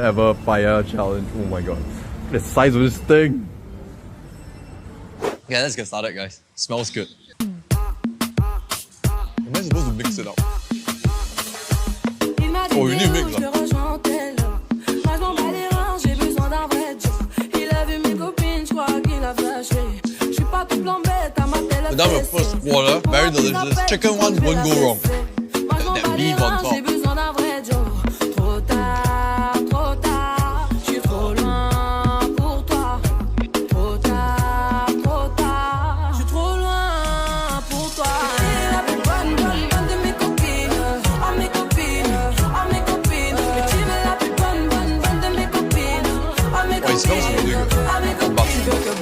ever fire challenge. Oh my god. The size of this thing. Yeah, let's get started, guys. Smells good. Am I supposed to mix it up? Oh, you need to mix it. We're done with first quarter. Very delicious. Chicken ones won't go wrong. That beef on top. Oh, it smells really good. But